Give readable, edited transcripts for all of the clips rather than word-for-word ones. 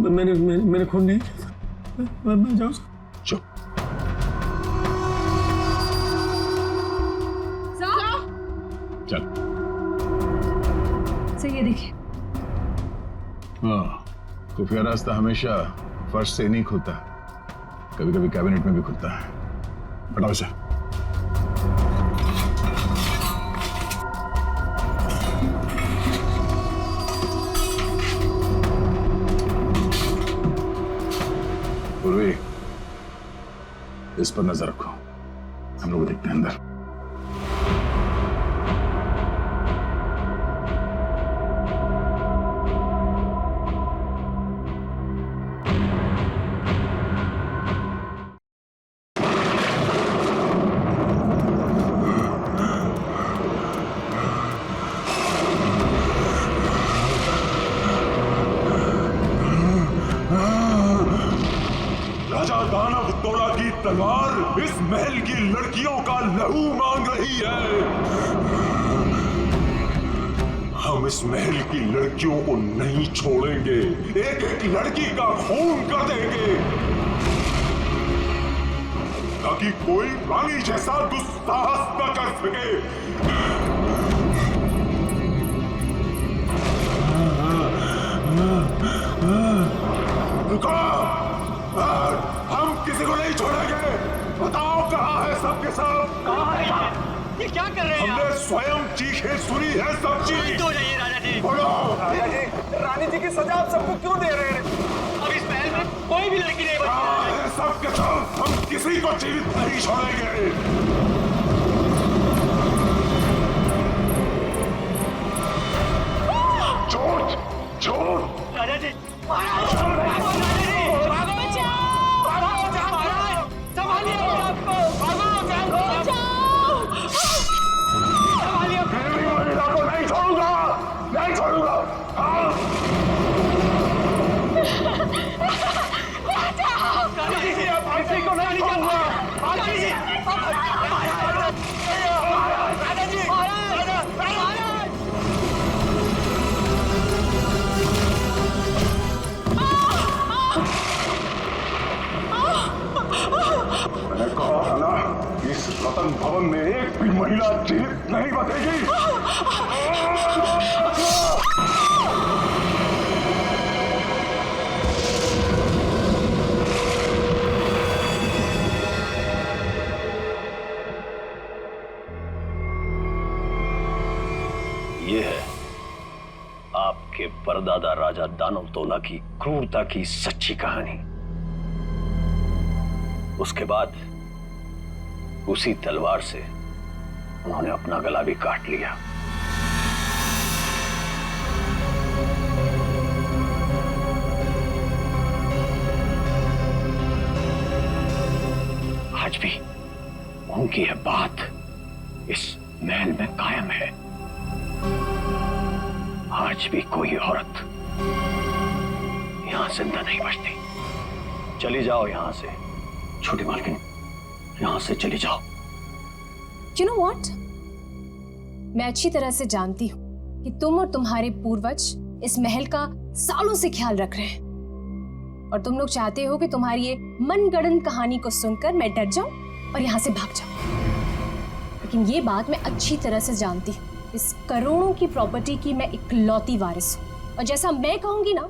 मैंने खून नहीं किया था। मैं जाऊँ? चुप। चल। सर ये देखिए। हाँ, खुफिया रास्ता हमेशा फर्श से नहीं खुलता, कभी कभी कैबिनेट में भी खुलता है। हटाओ इसे। पूर्वी, इस पर नजर रखो, हम लोग देखते हैं अंदर। राजा दानव तोड़ा की तलवार इस महल की लड़कियों का लहू मांग रही है। हम इस महल की लड़कियों को नहीं छोड़ेंगे, एक एक लड़की का खून कर देंगे, ताकि कोई रानी जैसा दुस्साहस न कर सके। रुको, हम किसी को नहीं छोड़ेंगे। बताओ कहाँ है सबके सब? कहाँ है? ये क्या कर रहे हैं? हमने स्वयं चीखें सुनी है सब चीज। तो जाइए राजा जी। बोलो। राजा जी, रानी जी की सजा आप सबको क्यों दे रहे हैं? अब इस महल में कोई भी लड़की नहीं कहाँ है सबके सब? हम किसी को जीवित नहीं छोड़ेंगे। झूठ, झूठ। राजा जी, महाराज, राजा जी, भागो, महाराज, संभालिए आपको, संभालिए। फिर भी महिला को नहीं छोड़ूंगा, नहीं छोड़ूंगा। राजा जी, आप किसी को नहीं छोड़ूंगा। राजा जी, राजा जी, मैंने कहा है ना, इस रतन भवन में एक भी महिला जीवित नहीं बचेगी। ये है आपके परदादा राजा दानव तोला की क्रूरता की सच्ची कहानी। उसके बाद उसी तलवार से उन्होंने अपना गला भी काट लिया। आज भी उनकी यह बात इस महल में कायम है। आज भी कोई औरत यहां जिंदा नहीं बचती। चली जाओ यहां से छोटी मालकिन, यहां से चली जाओ। You know what? मैं अच्छी तरह से जानती हूँ कि तुम और तुम्हारे पूर्वज इस महल का सालों से ख्याल रख रहे हैं और तुम लोग चाहते हो कि तुम्हारी ये मनगढ़ंत कहानी को सुनकर मैं डर जाऊं और यहां से भाग जाऊं। लेकिन ये बात मैं अच्छी तरह से जानती हूँ, इस करोड़ों की प्रॉपर्टी की मैं इकलौती वारिस हूँ और जैसा मैं कहूंगी ना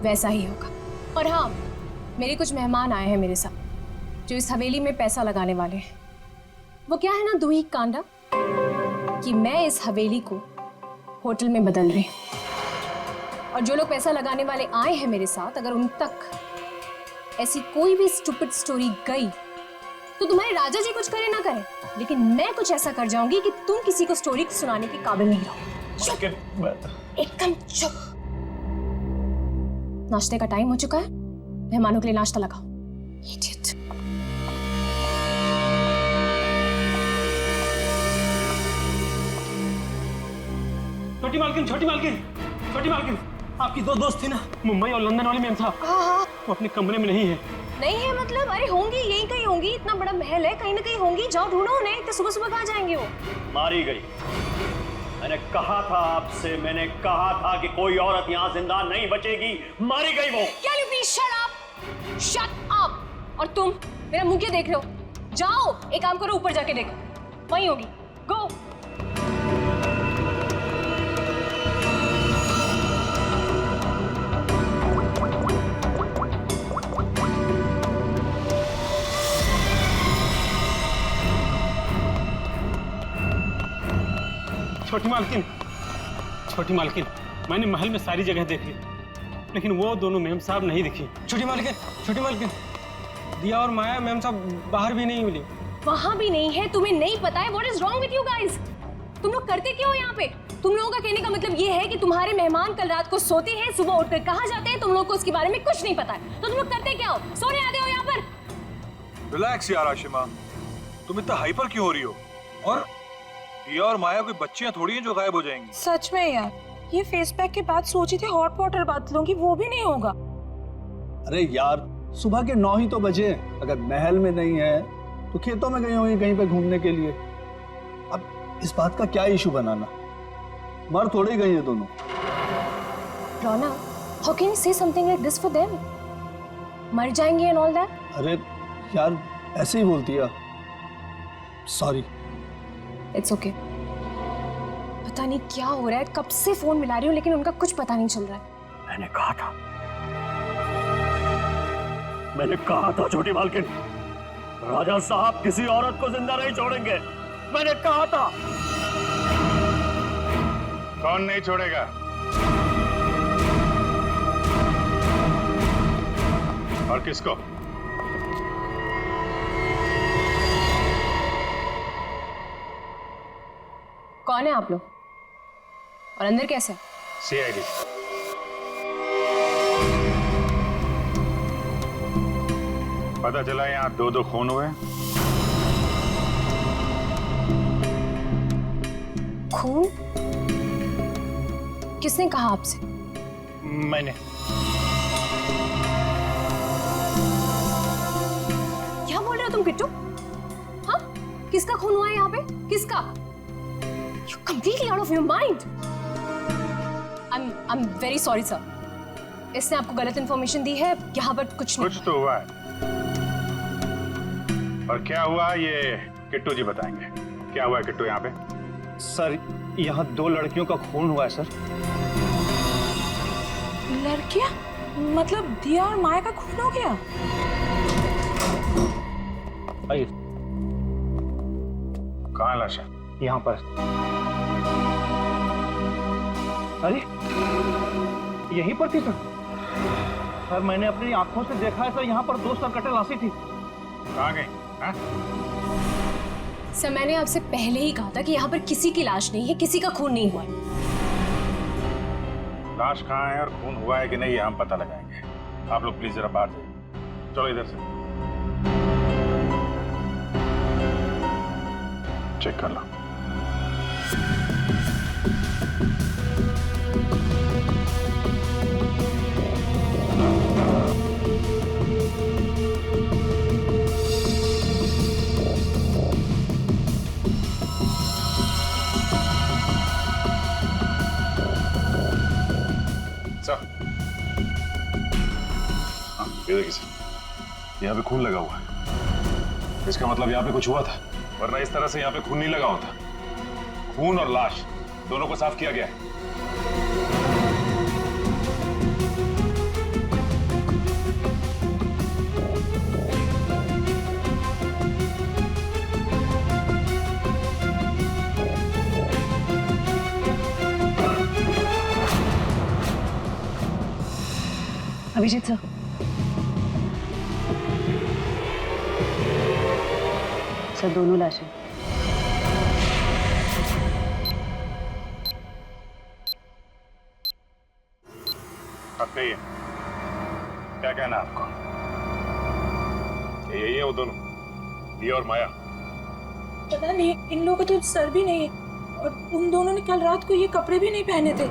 वैसा ही होगा। और हाँ, मेरे कुछ मेहमान आए हैं मेरे साथ जो इस हवेली में पैसा लगाने वाले हैं। वो क्या है ना दूही कांडा कि मैं इस हवेली को होटल में बदल रही हूँ और जो लोग पैसा लगाने वाले आए हैं मेरे साथ, अगर उन तक ऐसी कोई भी स्टूपिड स्टोरी गई तो तुम्हारे राजा जी कुछ करे ना करे, लेकिन मैं कुछ ऐसा कर जाऊंगी कि तुम किसी को स्टोरी सुनाने के काबिल नहीं रहो। चुप, एकदम चुप। नाश्ते का टाइम हो चुका है, मेहमानों के लिए नाश्ता लगाओ। Idiot. छोटी मालकिन, छोटी मालकिन, छोटी मालकिन, आपकी दो दोस्त थी ना मुंबई और लंदन वाले मेम साहब, वो अपने कमरे में नहीं है। नहीं है मतलब? अरे होंगी, यहीं कहीं होंगी, इतना बड़ा महल है, कहीं ना कहीं होंगी, जाओ ढूंढो उन्हें। तो सुबह सुबह कहाँ जाएंगे वो? मारी गई। मैंने कहा था आपसे, मैंने कहा था कि कोई औरत यहां जिंदा नहीं बचेगी, मारी गई वो। Can you please shut up? Shut up! और तुम मेरा मुंह क्यों देख रहे हो? जाओ, एक काम करो, ऊपर जाके देखो, वहीं होगी। गो। छोटी मालकिन, मैंने महल में सारी जगह देख ली, लेकिन वो दोनों मेम साहब नहीं दिखी। छोटी मालकिन, दिया और माया मैम साहब बाहर भी नहीं मिली। वहां भी नहीं है, तुम्हें नहीं पता है? What is wrong with you guys? तुम लोग करते क्यों हो यहाँ पे? तुम लोगों का कहने का मतलब ये है कि तुम्हारे मेहमान कल रात को सोते हैं, सुबह उठकर कहाँ जाते हैं, तुम लोगों को उसके बारे में कुछ नहीं पता है। तो तुम लोग करते क्या हो? सोने आते हो यहाँ पर? रिलैक्स यार आशिमा, तुम इतना हाइपर क्यों हो रही हो? और दिया और माया कोई बच्चियां थोड़ी हैं जो गायब हो जाएंगी। सच में यार, ये फेस पैक के बाद सोची थी हॉट वाटर बात लूंगी, वो भी नहीं होगा। अरे यार, सुबह के 9 ही तो बजे। अगर महल में नहीं है तो खेतों में गई होंगी कहीं पे घूमने के लिए। अब इस बात का क्या इशू बनाना? मर थोड़ी ही गई है दोनों। रोना, how can you say something like this for them? मर जाएंगे and all that? अरे यार, ऐसे ही बोलती है। सॉरी। It's okay. पता नहीं क्या हो रहा है, कब से फोन मिला रही हूँ लेकिन उनका कुछ पता नहीं चल रहा है। मैंने कहा था छोटी मालकिन, राजा साहब किसी औरत को जिंदा नहीं छोड़ेंगे। मैंने कहा था। कौन नहीं छोड़ेगा? और किसको? कौन है आप लोग? और अंदर कैसे? सीआईडी। पता चला यहाँ 2-2 खून हुए। खून? किसने कहा आपसे? मैंने। क्या बोल रहे हो तुम किट्टू? हाँ? किसका खून हुआ है यहाँ पे? किसका? You're completely out of your mind. I'm very sorry sir. इसने आपको गलत इंफॉर्मेशन दी है, यहाँ पर कुछ नहीं। कुछ तो हुआ है। और क्या हुआ ये किट्टू जी बताएंगे। क्या हुआ है किट्टू यहाँ पे? सर, यहाँ 2 लड़कियों का खून हुआ है सर। लड़कियां? मतलब दिया और माया का खून हो गया? आइए। कहाँ लाश है? यहाँ पर। अरे, यहीं पर थी सर, मैंने अपनी आंखों से देखा है सर, यहाँ पर 2 सरकटे लाशें थी। कहाँ गई? हाँ? सर, मैंने आपसे पहले ही कहा था कि यहाँ पर किसी की लाश नहीं है, किसी का खून नहीं हुआ। लाश कहाँ है और खून हुआ है कि नहीं, ये हम पता लगाएंगे। आप लोग प्लीज जरा बाहर जाइए। चलो इधर से चेक कर लो। ये देखिए सर, यहाँ पे खून लगा हुआ है। इसका मतलब यहाँ पे कुछ हुआ था, वरना इस तरह से यहाँ पे खून नहीं लगा होता। खून और लाश दोनों को साफ किया गया है। अभिजीत सर, सर दोनों लाशें। अब कहिए, क्या कहना है आपको? यही है वो दोनों, दिया और माया? पता नहीं, इन लोगों का तो सर भी नहीं है और उन दोनों ने कल रात को ये कपड़े भी नहीं पहने थे।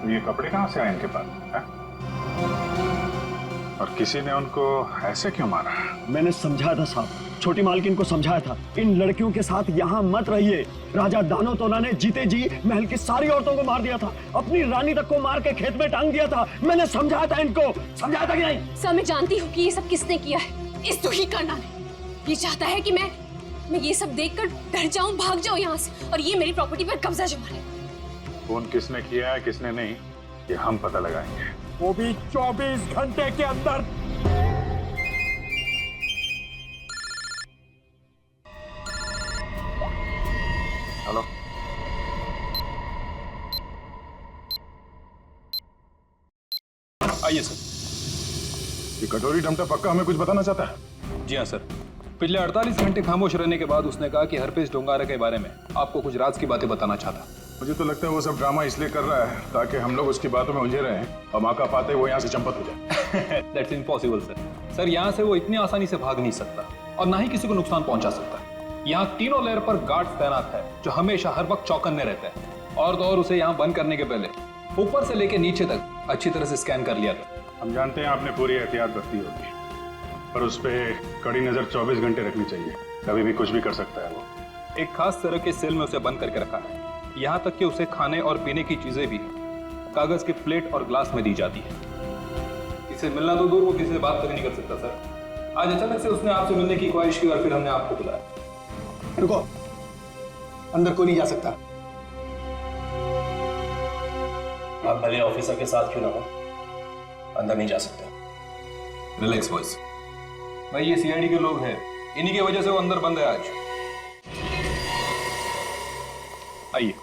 तो ये कपड़े कहाँ से आए इनके पास है? और किसी ने उनको ऐसे क्यों मारा? मैंने समझा था साहब, छोटी मालकिन को समझाया था इन लड़कियों के साथ यहाँ मत रहिए। राजा दानवतोला ने जीते जी महल की सारी औरतों को मार दिया था, अपनी रानी तक को मार के खेत में टांग दिया था। मैंने समझाया था इनको, समझाया था कि नहीं? सर मैं जानती हूँ कि ये सब किसने किया है, इस दुखी करना ने। ये चाहता है कि मैं ये सब देखकर डर जाऊं, भाग जाऊं यहाँ से और ये मेरी प्रॉपर्टी पर कब्जा जमा ले। खून किसने किया है किसने नहीं ये हम पता लगाएंगे, वो भी 24 घंटे के अंदर। हेलो, आइए सर। ये कटोरी डमटा पक्का हमें कुछ बताना चाहता है? जी हाँ सर, पिछले 48 घंटे खामोश रहने के बाद उसने कहा कि हरपेश डोंगारा के बारे में आपको कुछ राज की बातें बताना चाहता। मुझे तो लगता है वो सब ड्रामा इसलिए कर रहा है ताकि हम लोग उसकी बातों में उलझे रहें और मौका पाते वो यहाँ से चंपत हो जाए। That's impossible sir. सर यहाँ से वो इतनी आसानी से भाग नहीं सकता और ना ही किसी को नुकसान पहुंचा सकता। यहाँ तीनों लेयर पर गार्ड्स तैनात है जो हमेशा हर वक्त चौकन्ने रहते हैं। और तो और उसे यहाँ बंद करने के पहले ऊपर से लेके नीचे तक अच्छी तरह से स्कैन कर लिया था। हम जानते हैं आपने पूरी एहतियात बरती होगी, पर उस पर कड़ी नजर 24 घंटे रखनी चाहिए, कभी भी कुछ भी कर सकता है वो। एक खास तरह के सेल में उसे बंद करके रखा है, यहाँ तक कि उसे खाने और पीने की चीजें भी कागज के प्लेट और ग्लास में दी जाती है। इसे मिलना तो दूर, वो किसी से बात तक नहीं कर सकता सर। आज अचानक से उसने आपसे मिलने की ख्वाहिश की और फिर हमने आपको बुलाया। रुको, अंदर कोई नहीं जा सकता। आप भले ऑफिसर के साथ क्यों ना हो, अंदर नहीं जा सकते। रिलैक्स बॉयज, भाई ये सीआईडी के लोग हैं, इन्हीं की वजह से वो अंदर बंद है आज। आइए।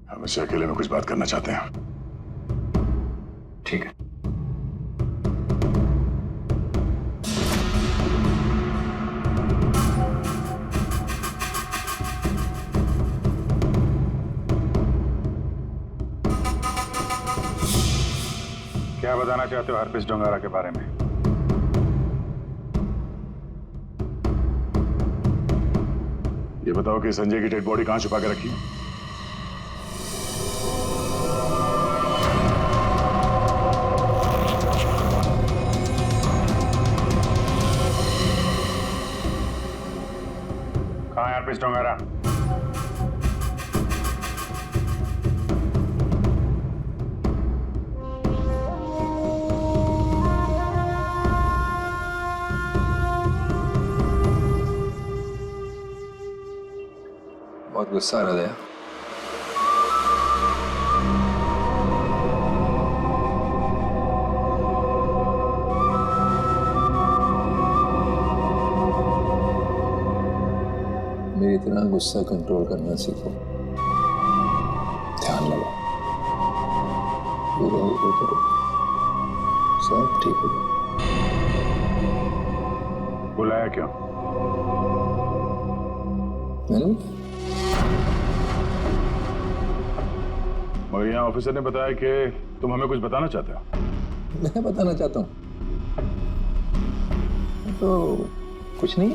हम इससे अकेले में कुछ बात करना चाहते हैं। ठीक है। क्या बताना चाहते हो हरपेश डोंगारा के बारे में? ये बताओ कि संजय की डेड बॉडी कहां छुपा के रखी? कहां है हरपेश डोंगारा? बहुत गुस्सा आ रहा है। मेरी इतना गुस्सा कंट्रोल करना सीखो, ध्यान लगाओ, पूरा हो करो, सब ठीक हो जाएगा। बुलाया क्यों? मैंने और यहाँ ऑफिसर ने बताया कि तुम हमें कुछ बताना चाहते हो। मैं बताना चाहता हूँ तो कुछ नहीं।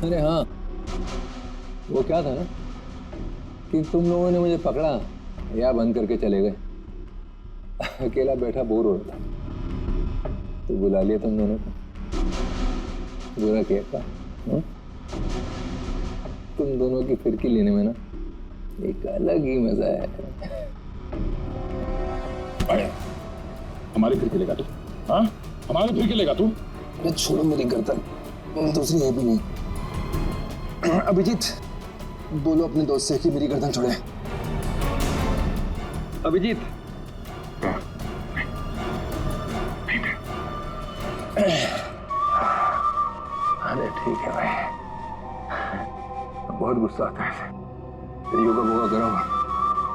अरे हाँ, वो क्या था ना कि तुम लोगों ने मुझे पकड़ा या बंद करके चले गए। अकेला बैठा बोर हो रहा था तो बुला लिया तुम दोनों को। बुरा किया था? तुम दोनों की फिरकी लेने में ना एक अलग ही मजा है। अरे हमारी फिरकी लेगा तू? हाँ, हमारी फिरकी लेगा तू? अरे छोड़ो मेरी गर्दन, दूसरी है भी नहीं। अभिजीत, बोलो अपने दोस्त से कि मेरी गर्दन छोड़े। अभिजीत, अरे ठीक है भाई, बहुत गुस्सा आता है। योगा वोगा करो।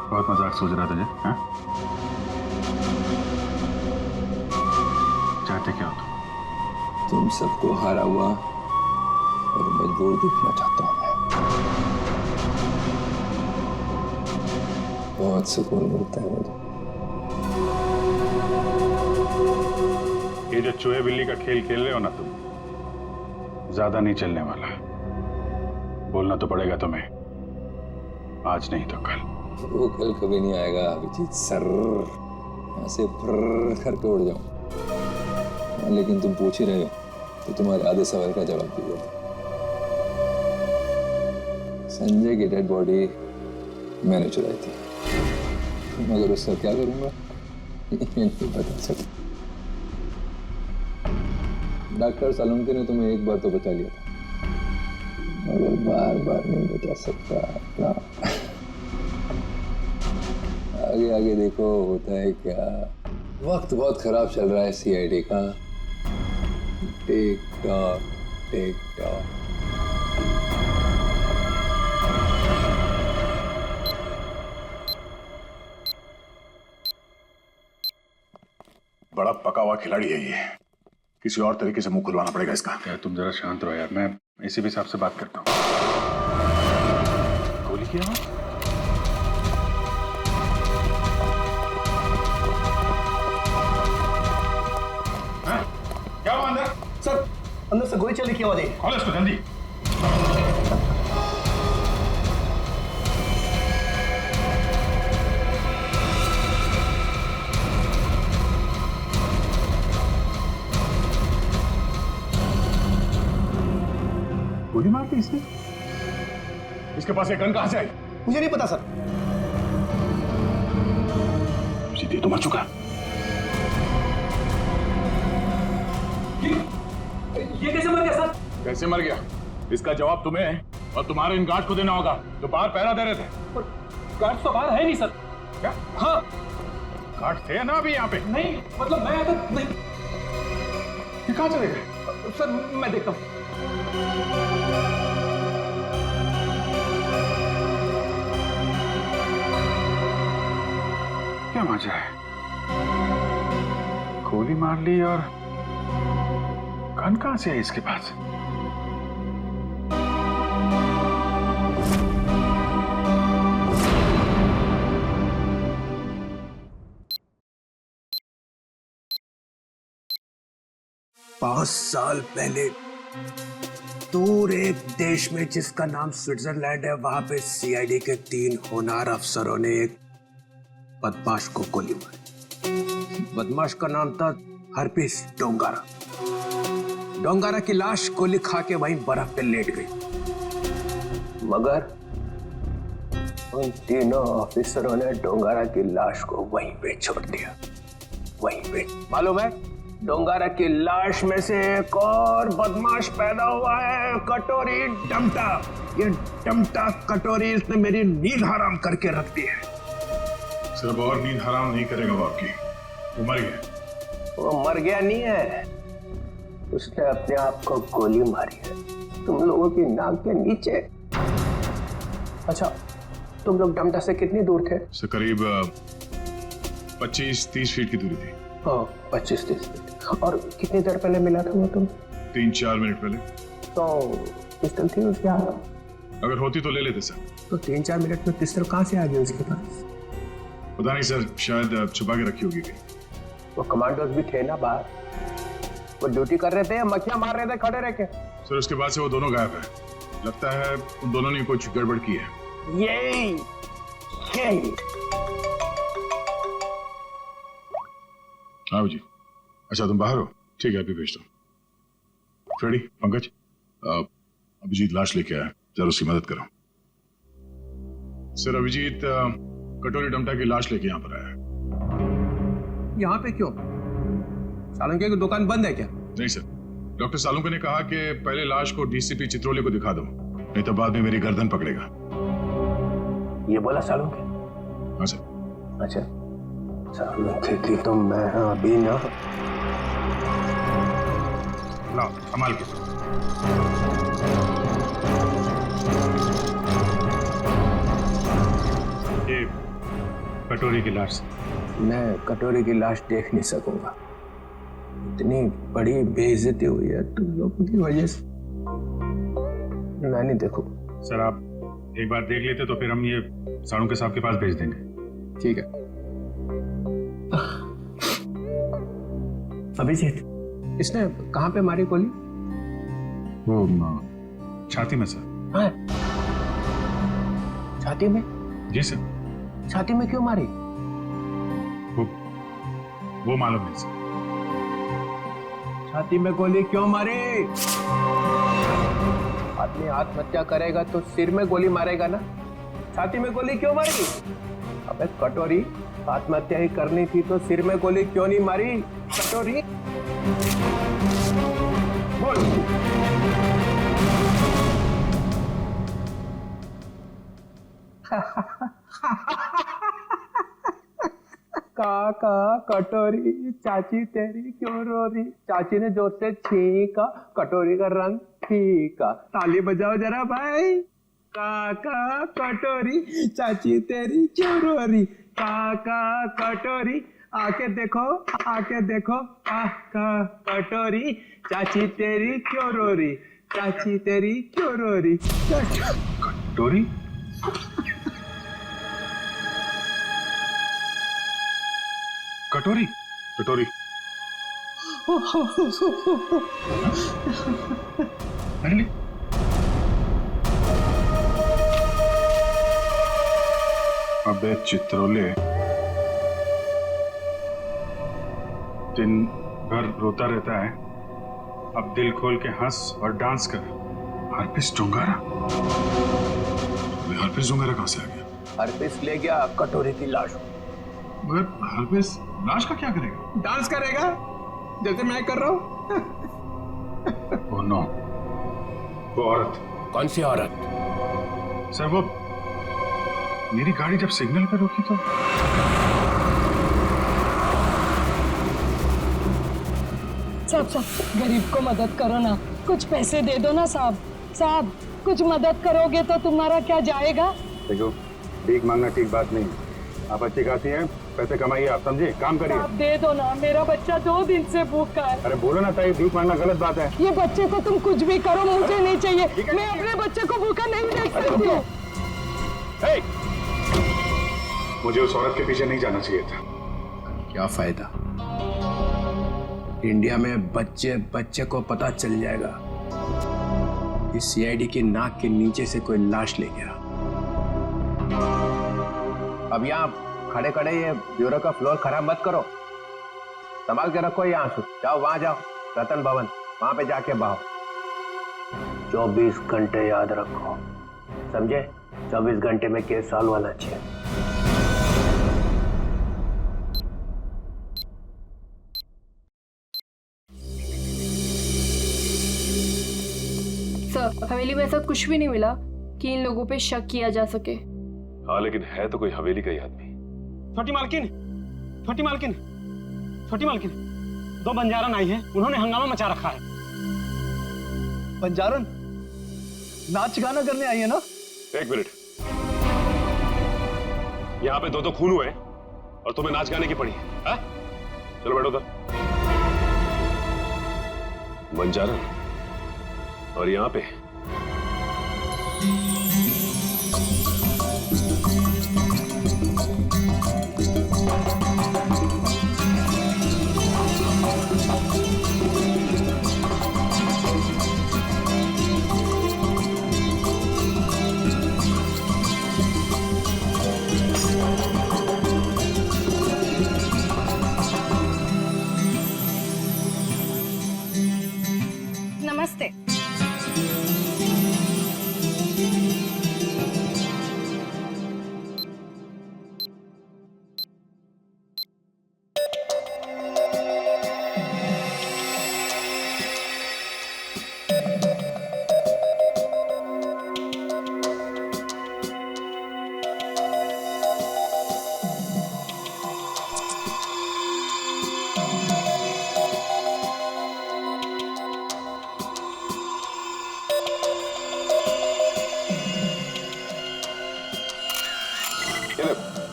बहुत मजाक सोच रहा तुझे? हाँ? चाहते क्या हो तुम सबको हारा हुआ और मजबूर दिखना चाहता हूं मैं। बहुत सुकून मिलता है मुझे। ये जो चूहे बिल्ली का खेल खेल रहे हो ना तुम, ज्यादा नहीं चलने वाला। बोलना तो पड़ेगा तुम्हें, आज नहीं तो कल। वो कल कभी नहीं आएगा अभिजीत सर, ऐसे फर करके उड़ जाऊं। लेकिन तुम पूछ ही रहे हो तो तुम्हारे आधे सवाल का जवाब दीजिए। संजय की डेड बॉडी मैंने चुराई थी, मगर उसका क्या करूंगा ये नहीं बता सकता। डॉक्टर सालुंके ने तुम्हें एक बार तो बचा लिया था, मगर बार बार नहीं बचा सकता ना। आगे आगे देखो होता है क्या। वक्त बहुत खराब चल रहा है सीआईडी का। Tick tock tick tock. बड़ा पका हुआ खिलाड़ी है ये, किसी और तरीके से मुंह खुलवाना पड़ेगा इसका। यार तुम जरा शांत रहो यार, मैं इसी भी हिसाब से बात करता हूँ। गोली की आवाज? क्या हुआ अंदर? सर अंदर से गोली चलने की आवाज आई। खोलो इसको जल्दी। गोली मार दी इसने? इसके पास एक गन कहां से आई? मुझे नहीं पता सर। सीधे तो मर चुका। ये कैसे मर गया सर? कैसे मर गया इसका जवाब तुम्हें और तुम्हारे इन गार्ड को देना होगा जो बाहर पहरा दे रहे थे। गार्ड तो बाहर है नहीं सर। क्या? हाँ गार्ड थे ना अभी यहाँ पे? नहीं, मतलब मैं तो नहीं। ये कहाँ चले गए? सर मैं देखता हूँ। क्या मजा है, गोली मार ली और गन कहां से आई इसके पास? पांच साल पहले दूर एक देश में जिसका नाम स्विट्जरलैंड है, वहां पे सीआईडी के 3 होनहार अफसरों ने एक बदमाश को गोली मारी। बदमाश का नाम था हरपीस डोंगारा। डोंगारा की लाश गोली खा के वहीं बर्फ पे लेट गई, मगर उन तीनों ऑफिसरों ने डोंगारा की लाश को वहीं पे छोड़ दिया। वहीं पे मालूम है, डोंगारा की लाश में से एक और बदमाश पैदा हुआ है, कटोरी डमटा। ये डमटा कटोरी इसने मेरी नींद हराम करके रख दी है। सिर्फ और नींद हराम नहीं करेगा वो आपकी, वो मर गया। वो मर गया नहीं है, उसने अपने आप को गोली मारी है तुम लोगों की नाक के नीचे। अच्छा, तुम लोग डमटा से कितनी दूर थे? से करीब 25-30 फीट की दूरी थी। 25-30 फीट। और कितनी देर पहले मिला था वो तुम? 3-4 मिनट पहले। तो पिस्टल थी उसके हाथ? अगर होती तो ले लेते सर। तो 3-4 मिनट में पिस्टल कहाँ से आ गई उसके पास? पता नहीं सर, शायद छुपा के रखी होगी कहीं। वो कमांडोज भी थे ना बाहर, वो ड्यूटी कर रहे थे या मक्खियां मार रहे थे खड़े रह के? सर उसके बाद से वो दोनों गायब है। लगता है उन दोनों ने कुछ गड़बड़ की है। यही हाँ जी। अच्छा तुम बाहर हो? ठीक है, अभी भेजता हूँ। फ्रेडी, पंकज, अभिजीत लाश लेके आया, जरा उसकी मदद करो। सर अभिजीत कटोरी डमटा की लाश लेके यहाँ पर आया है। यहाँ पे क्यों? सालुंके की दुकान बंद है क्या? नहीं सर, डॉक्टर सालुंके ने कहा कि पहले लाश को डीसीपी चित्रोले को दिखा दो, नहीं तो बाद में मेरी गर्दन पकड़ेगा। ये बोला सालुंके? हाँ सर। अच्छा, सालुंके की तो मैं अभी ना। लाओ संभाल के। ये कटोरी की लाश। मैं कटोरी की लाश देख नहीं सकूंगा, इतनी बड़ी बेइज्जती हुई है तुम लोगों की वजह से। मैं नहीं देखूंगा। सर आप एक बार देख लेते तो फिर हम ये सालुंके साहब के पास भेज देंगे। ठीक है। अभिजीत, इसने कहाँ पे मारी गोली? वो छाती में सर। हाँ? छाती में? जी सर। छाती में क्यों मारी? वो मालूम नहीं सर। छाती में गोली क्यों मारी? आदमी आत्महत्या करेगा तो सिर में गोली मारेगा ना, छाती में गोली क्यों मारी? अबे कटोरी, आत्महत्या ही करनी थी तो सिर में गोली क्यों नहीं मारी? कटोरी बोल। काका कटोरी, चाची तेरी क्यों रो रही? चाची ने जोर से छींका, कटोरी का रंग फीका। ताली बजाओ जरा भाई। काका कटोरी, चाची तेरी क्यों रो रही? काका कटोरी, आके देखो, आके देखो। काका कटोरी, चाची तेरी क्यों रो रही? चाची तेरी क्यों रो रही? कटोरी? कटोरी? कटोरी? अरे अबे चित्रोले, दिन भर रोता रहता है, अब दिल खोल के हंस और डांस कर। हरपिस डोंगारा? हरपिस डोंगारा कहां से आ गया? हरपिस ले गया कटोरी की लाश। मगर हरपिस लाश का क्या करेगा? डांस करेगा जैसे मैं कर रहा हूं। ओह नो, वो औरत। कौन सी औरत? सर वो मेरी गाड़ी जब सिग्नल पे रुकी तो साहब गरीब को मदद करो ना, कुछ पैसे दे दो ना साहब। साहब कुछ मदद करोगे तो तुम्हारा क्या जाएगा? देखो, भीख मांगना ठीक बात नहीं। आप अच्छी खासी हैं, पैसे कमाइए, आप समझे, काम करिए। आप दे दो ना, मेरा बच्चा 2 दिन से भूखा है। अरे बोलो ना ताई, भीख मांगना गलत बात है। ये बच्चे को तुम कुछ भी करो, मुझे नहीं चाहिए। मैं अपने बच्चे को भूखा नहीं देख सकती हूँ। मुझे उस औरत के पीछे नहीं जाना चाहिए था। क्या फायदा? इंडिया में बच्चे बच्चे को पता चल जाएगा कि सीआईडी की नाक के नीचे से कोई लाश ले गया। अब यहाँ खड़े खड़े ये ब्यूरो का फ्लोर खराब मत करो, संभाल के रखो ये आंसू। जाओ वहां जाओ, रतन भवन, वहां पे जाके बहाओ। 24 घंटे याद रखो, समझे? 24 घंटे में केस सॉल्व होना चाहिए। सर, हवेली में ऐसा कुछ भी नहीं मिला कि इन लोगों पे शक किया जा सके। हाँ, लेकिन है तो कोई हवेली का ही आदमी। छोटी मालकिन, छोटी मालकिन, छोटी मालकिन, 2 बंजारन आई हैं, उन्होंने हंगामा मचा रखा है। बंजारन नाच गाना करने आई है ना? 1 मिनट, यहाँ पे 2 खून हुए और तुम्हें नाच गाने की पड़ी है? चलो बैठो उधर। बंजारन और यहाँ पे नमस्ते।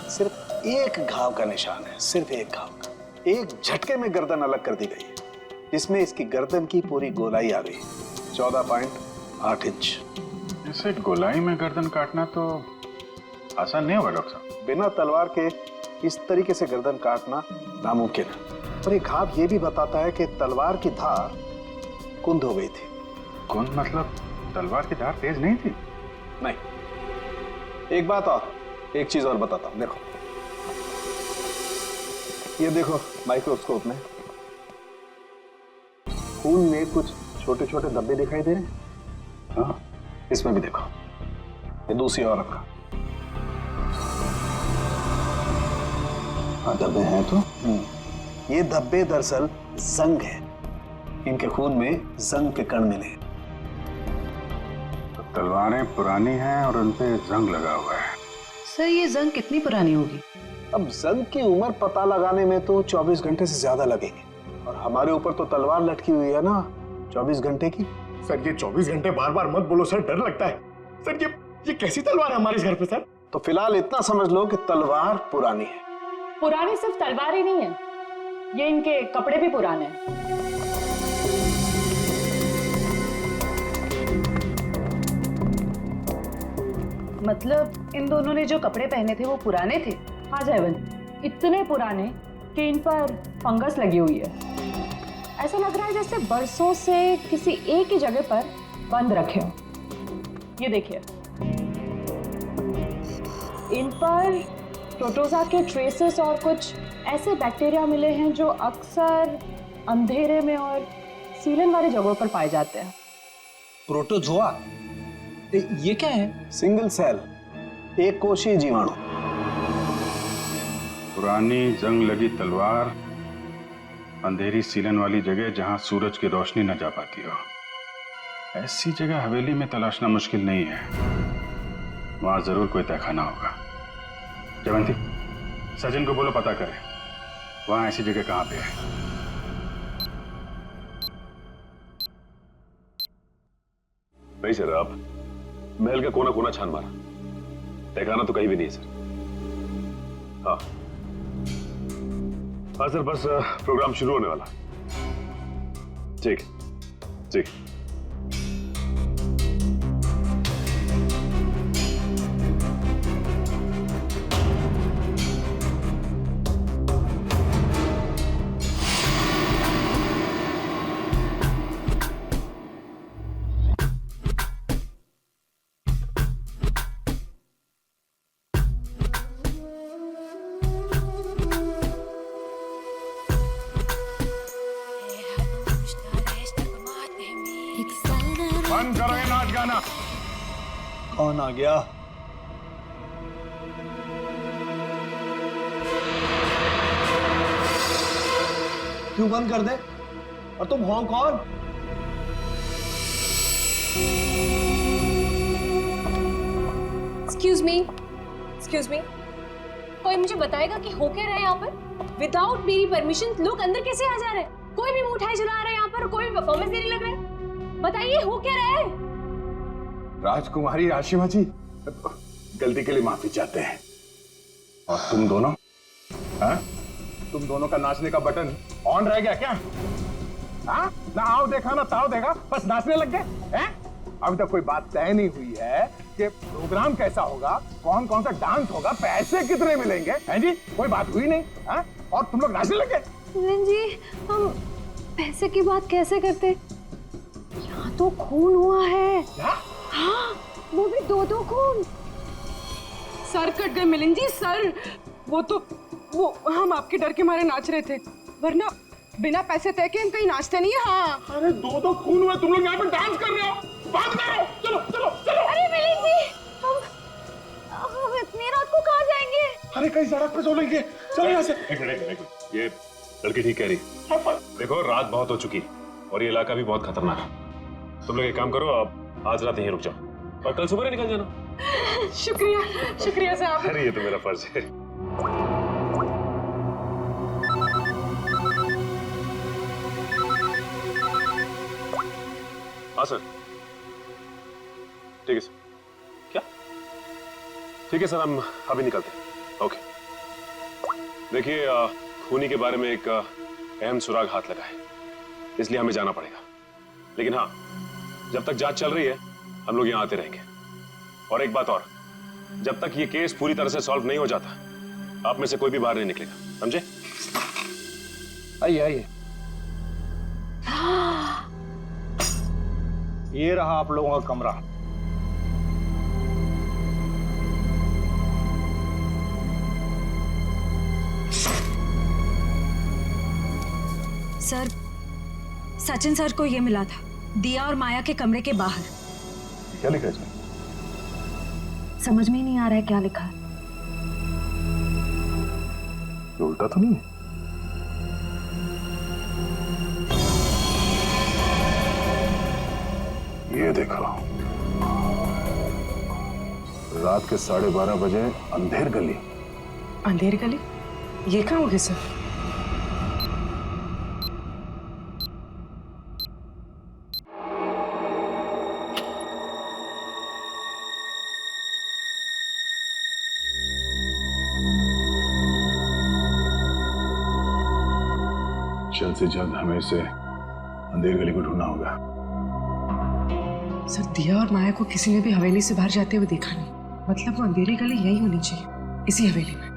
सिर्फ एक घाव का निशान है, सिर्फ एक घाव का। एक झटके में गर्दन अलग कर दी गई है, जिसमें इसकी गर्दन की पूरी गोलाई आ गई, 14.8 इंच। इसे गोलाई में गर्दन काटना तो आसान नहीं होगा डॉक्टर साहब। बिना तलवार के इस तरीके से गर्दन काटना नामुमकिन है। और ये घाव ये भी बताता है कि तलवार की धार कुंद हो गई थी। कौन मतलब तलवार की धार तेज नहीं थी? नहीं। एक बात और, एक चीज और बताता हूं। देखो, ये देखो माइक्रोस्कोप में खून में कुछ छोटे छोटे धब्बे दिखाई दे रहे हैं। हाँ, इसमें भी देखो, ये दूसरी औरत का। हाँ, धब्बे हैं तो। ये धब्बे दरअसल जंग है। इनके खून में जंग के कण मिले। तो तलवारें पुरानी हैं और उन पे जंग लगा हुआ है। सर, ये जंग कितनी पुरानी होगी? अब जंग की उम्र पता लगाने में तो 24 घंटे से ज्यादा लगेंगे, और हमारे ऊपर तो तलवार लटकी हुई है ना 24 घंटे की। सर, ये 24 घंटे बार बार मत बोलो सर, डर लगता है। सर, ये कैसी तलवार है हमारे घर पे सर? तो फिलहाल इतना समझ लो कि तलवार पुरानी है। पुरानी सिर्फ तलवार ही नहीं है, ये इनके कपड़े भी पुराने हैं। मतलब इन दोनों ने जो कपड़े पहने थे वो पुराने थे? हाँ जयवंत, इतने पुराने कि इन पर फंगस लगी हुई है। ऐसा लग रहा है जैसे बरसों से किसी एक ही जगह पर बंद रखे हो। ये देखिए, इन पर प्रोटोजोआ के ट्रेसेस और कुछ ऐसे बैक्टीरिया मिले हैं जो अक्सर अंधेरे में और सीलन वाली जगहों पर पाए जाते हैं। प्रोटोजोआ? ये क्या है? सिंगल सेल, एक कोशीय जीवाणु। पुरानी जंग लगी तलवार, अंधेरी सीलन वाली जगह जहां सूरज की रोशनी न जा पाती हो। ऐसी जगह हवेली में तलाशना मुश्किल नहीं है। वहां जरूर कोई तहखाना होगा। जयवंती, सचिन को बोलो पता करे वहां ऐसी जगह कहां पे है। नहीं सर, आप महल का कोना कोना छान मारा, तहखाना तो कहीं भी नहीं है सर। हाँ हाँ सर, बस प्रोग्राम शुरू होने वाला। ठीक ठीक। बंद करो ये नाच गाना। कौन आ गया? क्यों बंद कर दे? और तुम हो कौन? एक्सक्यूज मी, कोई मुझे बताएगा कि हो क्या रहा है यहाँ पर? विदाउट मेरी परमिशन लोग अंदर कैसे आ जा रहे हैं? कोई भी मिठाई जला रहा है यहाँ पर, कोई भी परफॉर्मेंस देने लग रहा है। बताइए हो क्या रहा है? राजकुमारी आशिमा जी, गलती के लिए माफी चाहते हैं। और तुम दोनों, हाँ? तुम दोनों का नाचने का बटन ऑन रह गया क्या? हाँ? ना आओ देखा ना ताओ देखा, बस नाचने लग गए हैं? अभी तक कोई बात तय नहीं हुई है कि प्रोग्राम कैसा होगा, कौन कौन सा डांस होगा, पैसे कितने मिलेंगे, हैं जी? कोई बात हुई नहीं, हाँ? और तुम लोग नाचने लग गए। मिलन जी, हम पैसे की बात कैसे करते? यहाँ तो खून हुआ है। क्या? हाँ, वो भी 2-2 खून। सर कट गए मिलन जी, सर। वो हम आपके डर के मारे नाच रहे थे, वरना बिना पैसे तय के हम कहीं नाचते नहीं है। हाँ, अरे 2-2 खून हुए, तुम लोग यहाँ पे डांस कर रहे हो, बात करो, चलो चलो चलो। अरे मिलन जी, हम इतनी रात को कहाँ जाएंगे? अरे कहीं सड़क पे सो लेंगे, चलो यहाँ से। एक मिनट, ये लड़की ठीक कह रही। देखो रात बहुत हो चुकी और ये इलाका भी बहुत खतरनाक है। तुम लोग एक काम करो, अब आज रात यहीं रुक जाओ और कल सुबह निकल जाना। शुक्रिया साहब। अरे ये तो मेरा फर्ज है। हाँ सर, ठीक है सर। क्या? ठीक है सर, हम अभी निकलते हैं। ओके। देखिए, खूनी के बारे में एक अहम सुराग हाथ लगा है, इसलिए हमें जाना पड़ेगा। लेकिन हाँ, जब तक जांच चल रही है हम लोग यहाँ आते रहेंगे। और एक बात और, जब तक ये केस पूरी तरह से सॉल्व नहीं हो जाता, आप में से कोई भी बाहर नहीं निकलेगा, समझे? आइए आइए। ये रहा आप लोगों का कमरा। सर, सचिन सर को ये मिला था, दिया और माया के कमरे के बाहर। क्या लिखा है इसमें? समझ में ही नहीं आ रहा है क्या लिखा है। ये उल्टा तो नहीं है? ये देखो, रात के 12:30 बजे अंधेर गली। अंधेर गली? ये कहाँ होगी सर? जल्द से जल्द हमें इसे अंधेर गली को ढूंढना होगा। सर, दिया और माया को किसी ने भी हवेली से बाहर जाते हुए देखा नहीं। मतलब वो अंधेरी गली यही होनी चाहिए, इसी हवेली में।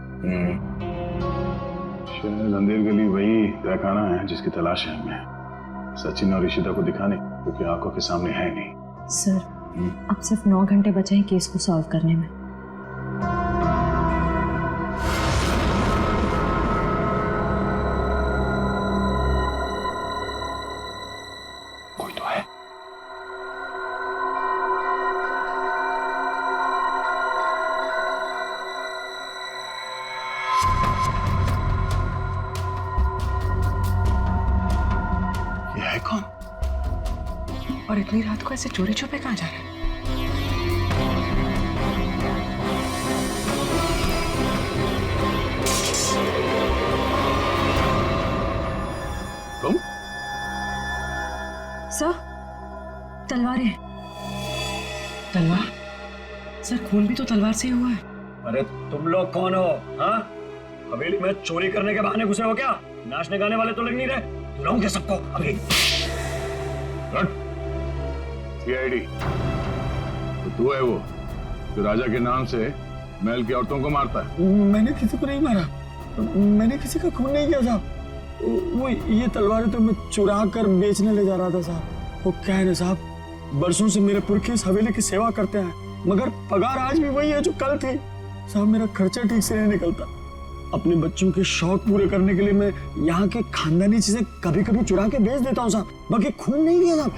शायद अंधेर गली वही तहखाना है जिसकी तलाश है हमें। सचिन और ईशिता को दिखाने, क्योंकि आंखों के सामने है नहीं। सर, अब सिर्फ 9 घंटे बचे हैं केस को सॉल्व करने में। कोई तो है। ये है कौन? और इतनी रात को ऐसे चोरी छुपे कहाँ जा रहे हैं? तुम? सर, तलवारें। तलवार? सर, खून भी तो तलवार से ही हुआ है। अरे तुम लोग कौन हो? हाँ, हवेली में चोरी करने के बहाने घुसे हो क्या? नाचने गाने वाले तो लग नहीं रहे। बुलाऊंगे सबको अभी। सीआईडी तो तू है वो जो राजा के नाम से महल की औरतों को मारता है? मैंने किसी को नहीं मारा, मैंने किसी का खून नहीं किया साहब। वो ये तलवारें तो मैं चुरा कर बेचने ले जा रहा था साहब। वो क्या है ना साहब, बरसों से मेरे पुरखे इस हवेली की सेवा करते हैं, मगर पगार आज भी वही है जो कल थी साहब। मेरा खर्चा ठीक से नहीं निकलता। अपने बच्चों के शौक पूरे करने के लिए मैं यहाँ के खानदानी चीजें कभी कभी चुरा के बेच देता हूँ साहब। बाकी खून नहीं किया साहब।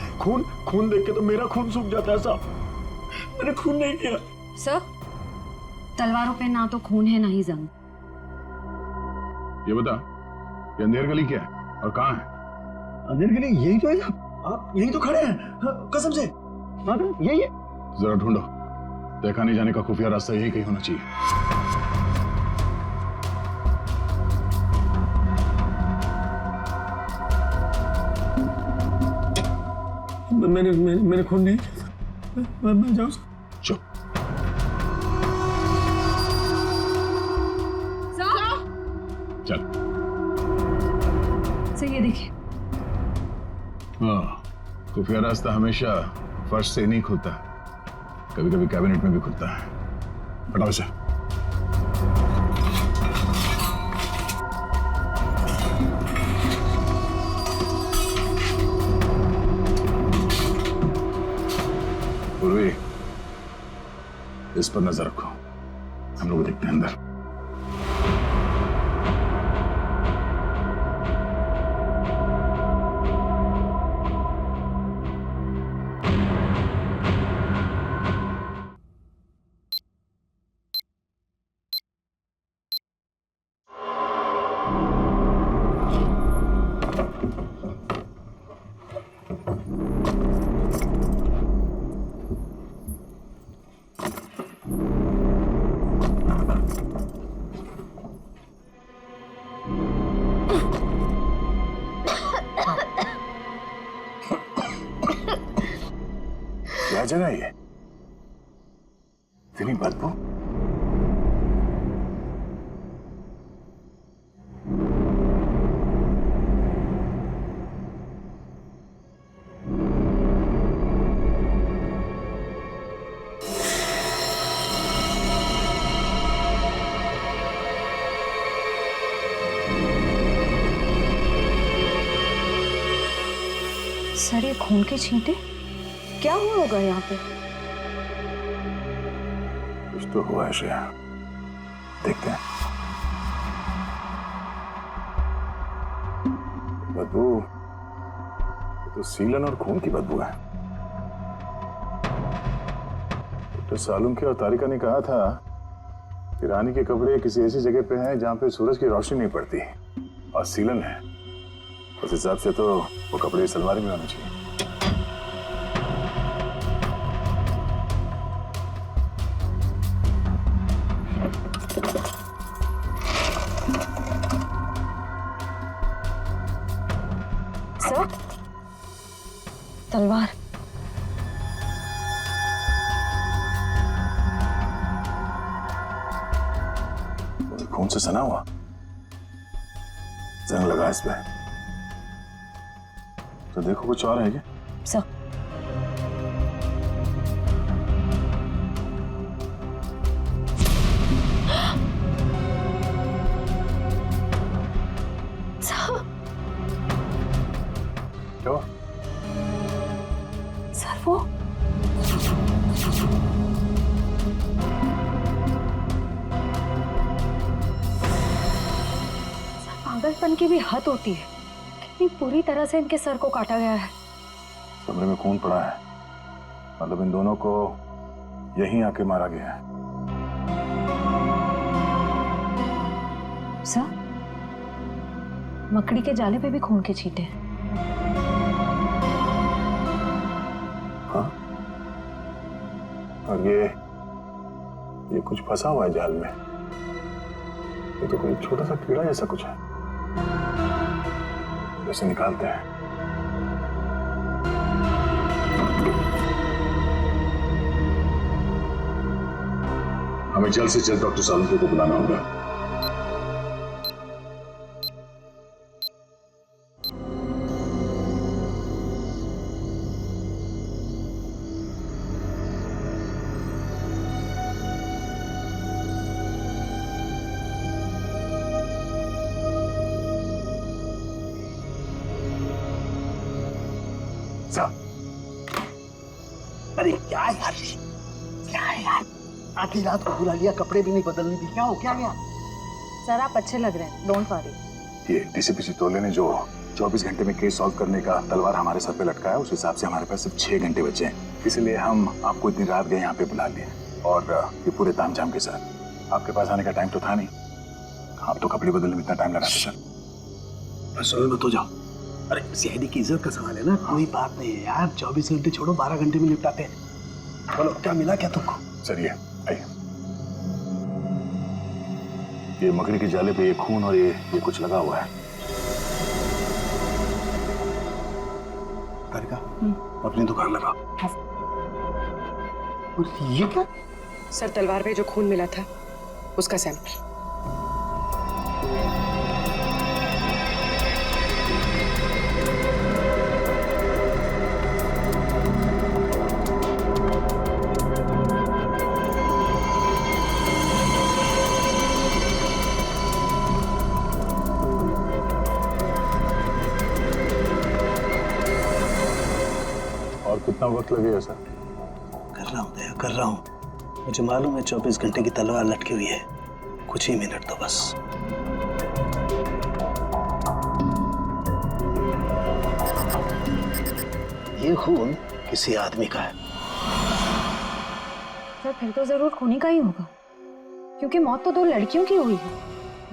खून देख के तो मेरा खून सूख जाता है साहब। मैंने खून नहीं किया। सर, तलवारों पे ना तो खून है ना ही जंग। ये बता, ये अंधेर गली क्या है और कहाँ है? अंधेर गली यही तो है साहब। आप यही तो खड़े हैं। हाँ, कसम से। हाँ, यही है। जरा ढूंढो, देखा नहीं जाने का खुफिया रास्ता यही कहीं होना चाहिए। मैंने खून नहीं किया। मैं जाऊँ? चुप। चल। सर, ये देखिए। हाँ, खुफिया रास्ता हमेशा फर्श से नहीं खुलता, कभी कभी कैबिनेट में भी खुलता है। हटाओ इसे। पूर्वी, इस पर नजर रखो, हम लोग देखते हैं अंदर। क्या जगह है ये? इतनी बदबू। सर ये खून के छींटे क्या हुआ होगा यहाँ पे? कुछ तो हुआ है श्रेया, देखते हैं। बदबू, ये तो सीलन और खून की बदबू है। डॉक्टर सालुम की और तारिका ने कहा था कि रानी के कपड़े किसी ऐसी जगह पे हैं जहां पे सूरज की रोशनी नहीं पड़ती, और सीलन है। उस हिसाब से तो वो कपड़े इस अलमारी में होने चाहिए। सर तलवार। खून से सना हुआ, जंग लगा इस पे। तो देखो कुछ और है क्या? सर क्या? सर वो पागलपन की भी हद होती है। कितनी पूरी तरह से इनके सर को काटा गया है। कमरे में खून पड़ा है, मतलब इन दोनों को यहीं आके मारा गया है। सर मकड़ी के जाले पे भी खून के छींटे हैं। हाँ, और ये कुछ फंसा हुआ है जाल में। ये तो कोई छोटा सा कीड़ा जैसा कुछ है, जैसे निकालते हैं। हमें जल्द से जल्द डॉक्टर सालुम को बुलाना होगा। अरे क्या यार, क्या है यार, आधी रात को बुला लिया, कपड़े भी नहीं बदलने दी। क्या हो, क्या गया? सर आप अच्छे लग रहे हैं, डोंट वरी। ये डीसीपी चितौले ने जो 24 घंटे में केस सॉल्व करने का तलवार हमारे सर पे लटकाया, उस हिसाब से हमारे पास सिर्फ 6 घंटे बचे हैं। इसलिए हम आपको इतनी रात गए यहाँ पे बुला लिए, और ये पूरे तामझाम के साथ। आपके पास आने का टाइम तो था नहीं, आप तो कपड़े बदलने में इतना टाइम लगाते सर। बस मत हो जाओ। अरे सीआईडी की इज्जत का सवाल है ना, कोई बात नहीं है यार। 24 घंटे छोड़ो, 12 घंटे में निपटाते हैं। बोलो क्या मिला क्या तुमको? सर ये आइए, ये मकड़ी के जाले पे ये खून और ये कुछ लगा हुआ है। तारिका, अपनी दुकान लगा। और ये क्या? सर तलवार पे जो खून मिला था उसका सैंपल। और कितना वक्त लगेगा सर? कर रहा हूँ दया, कर रहा हूँ। मुझे मालूम है 24 घंटे की तलवार लटकी हुई है, कुछ ही मिनट तो बस। ये खून किसी आदमी का है। सर फिर तो जरूर खूनी का ही होगा, क्योंकि मौत तो 2 लड़कियों की हुई है,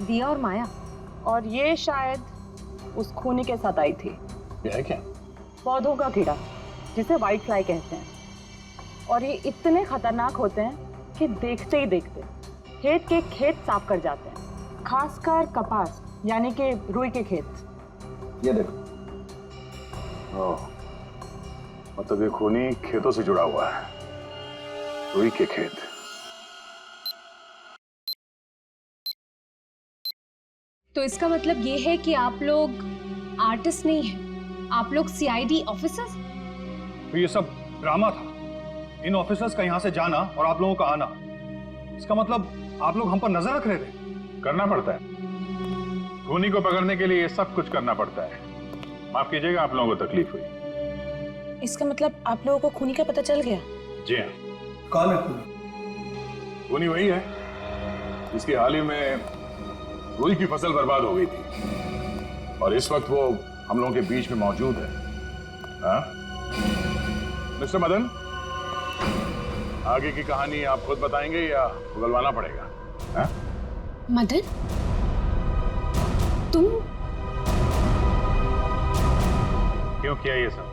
दिया और माया। और ये शायद उस खूनी के साथ आई थी। ये है क्या? पौधों का कीड़ा जिसे व्हाइट फ्लाई कहते हैं, और ये इतने खतरनाक होते हैं कि देखते ही देखते खेत के खेत साफ कर जाते हैं, खासकर कपास यानी कि रुई के खेत। ये देखो, मतलब ये खूनी खेतों से जुड़ा हुआ है, रुई के खेत। तो इसका मतलब ये है कि आप लोग आर्टिस्ट नहीं हैं, आप लोग सीआईडी ऑफिसर्स। तो ये सब ड्रामा था, इन ऑफिसर्स का यहाँ से जाना और आप लोगों का आना। इसका मतलब आप लोग हम पर नजर रख रहे थे। करना पड़ता है, खूनी को पकड़ने के लिए ये सब कुछ करना पड़ता है। माफ कीजिएगा आप लोगों को तकलीफ हुई। इसका मतलब आप लोगों को खूनी का पता चल गया? जी हाँ। कौन है खूनी? खूनी वही है जिसकी हाल ही में रुई की फसल बर्बाद हो गई थी और इस वक्त वो हम लोगों के बीच में मौजूद है। हाँ? मिस्टर मदन, आगे की कहानी आप खुद बताएंगे या उगलवाना पड़ेगा? हाँ? मदन, तुम क्यों किया ये सब?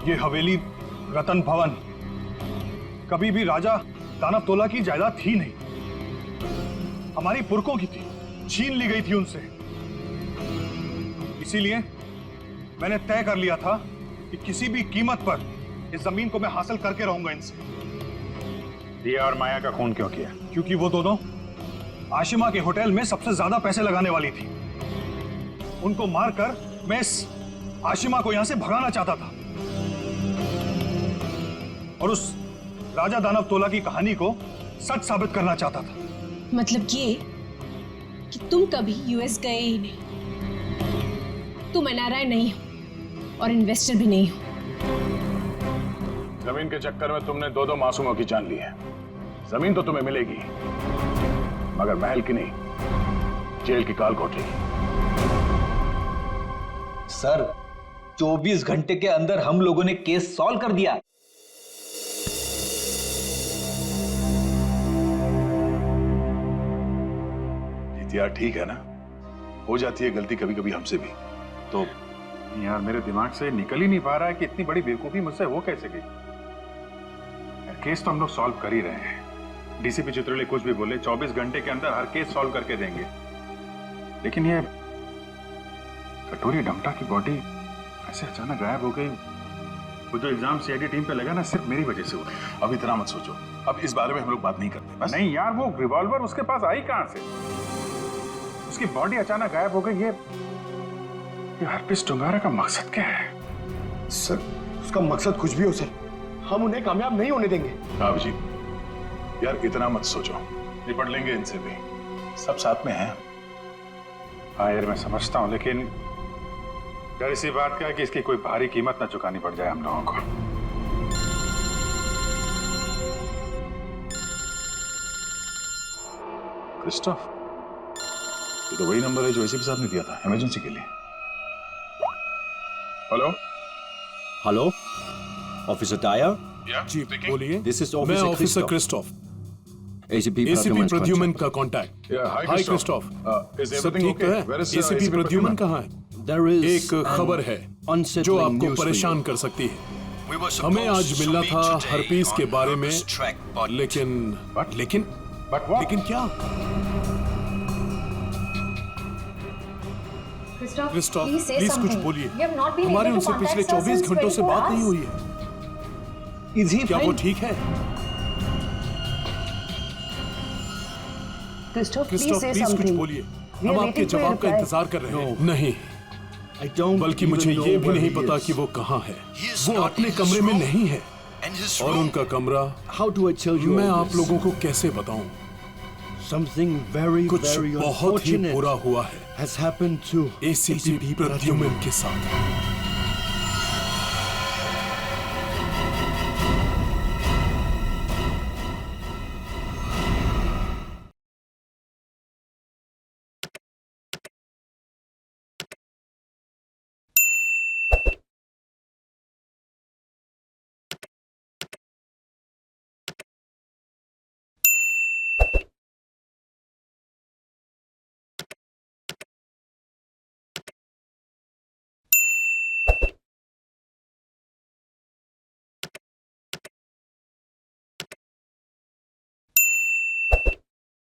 ये हवेली रतन भवन कभी भी राजा दानव तोला की जायदाद थी नहीं, हमारी पुरखों की थी, छीन ली गई थी उनसे। इसीलिए मैंने तय कर लिया था कि किसी भी कीमत पर इस जमीन को मैं हासिल करके रहूंगा इनसे। दिया और माया का खून क्यों किया? क्योंकि वो दोनों आशिमा के होटल में सबसे ज्यादा पैसे लगाने वाली थी। उनको मारकर मैं इस आशिमा को यहां से भगाना चाहता था और उस राजा दानव तोला की कहानी को सच साबित करना चाहता था। मतलब ये कि तुम कभी यूएस गए ही नहीं, तुम एनआरआई नहीं हो और इन्वेस्टर भी नहीं हो। जमीन के चक्कर में तुमने दो मासूमों की जान ली है। जमीन तो तुम्हें मिलेगी मगर महल की नहीं, जेल की काल कोठरी की। सर 24 घंटे के अंदर हम लोगों ने केस सॉल्व कर दिया। यार ठीक है ना, हो जाती है गलती कभी कभी हमसे भी। तो यार मेरे दिमाग से निकल ही नहीं पा रहा है कि इतनी बड़ी बेवकूफी मुझसे हो कैसे गई। केस तो हम लोग सॉल्व कर ही रहे हैं। डीसीपी चित्रले कुछ भी बोले 24 घंटे के अंदर हर केस सॉल्व करके देंगे, लेकिन ये कटोरी डमटा की बॉडी ऐसे अचानक गायब हो गई। वो जो इल्जाम सीआईडी टीम पे लगा ना, सिर्फ मेरी वजह से हुआ। अब इतना मत सोचो, अब इस बारे में हम लोग बात नहीं करते बस। नहीं यार, वो रिवॉल्वर उसके पास आई कहां से? उसकी बॉडी अचानक गायब हो गई। ये हरपिस टुंगारा का मकसद क्या है? सर उसका मकसद कुछ भी हो सर, हम उन्हें कामयाब नहीं होने देंगे। अभिजीत यार इतना मत सोचो, निपट लेंगे इनसे भी, सब साथ में हैं। हाँ यार मैं समझता हूं, लेकिन डर इसी बात का है कि इसकी कोई भारी कीमत ना चुकानी पड़ जाए हम लोगों को। क्रिस्टोफ, ये तो वही नंबर है जो एसीपी साहब ने दिया था इमरजेंसी के लिए। Hello hello, officer Dyer. जी बोलिए। दिस इज मैं ऑफिसर क्रिस्टोफ, एसीपी प्रद्युमन का कांटेक्ट। हाय क्रिस्टोफ, सब ठीक है? एसीपी प्रद्युमन कहाँ है? एक खबर है जो आपको परेशान कर सकती है। हमें आज मिलना था हरपीस के बारे में, लेकिन क्या? क्रिस्टोफ प्लीज कुछ बोलिए, हमारी उनसे पिछले 24 घंटों से बात नहीं हुई है। क्या वो ठीक है? क्रिस्टोफ प्लीज कुछ बोलिए, हम आपके जवाब का इंतजार कर रहे हैं। नहीं, बल्कि मुझे ये भी नहीं पता कि वो कहाँ है। वो अपने कमरे में नहीं है और उनका कमरा मैं आप लोगों को कैसे बताऊं? कुछ बहुत ही बुरा हुआ है एसीपी प्रद्युमन के साथ।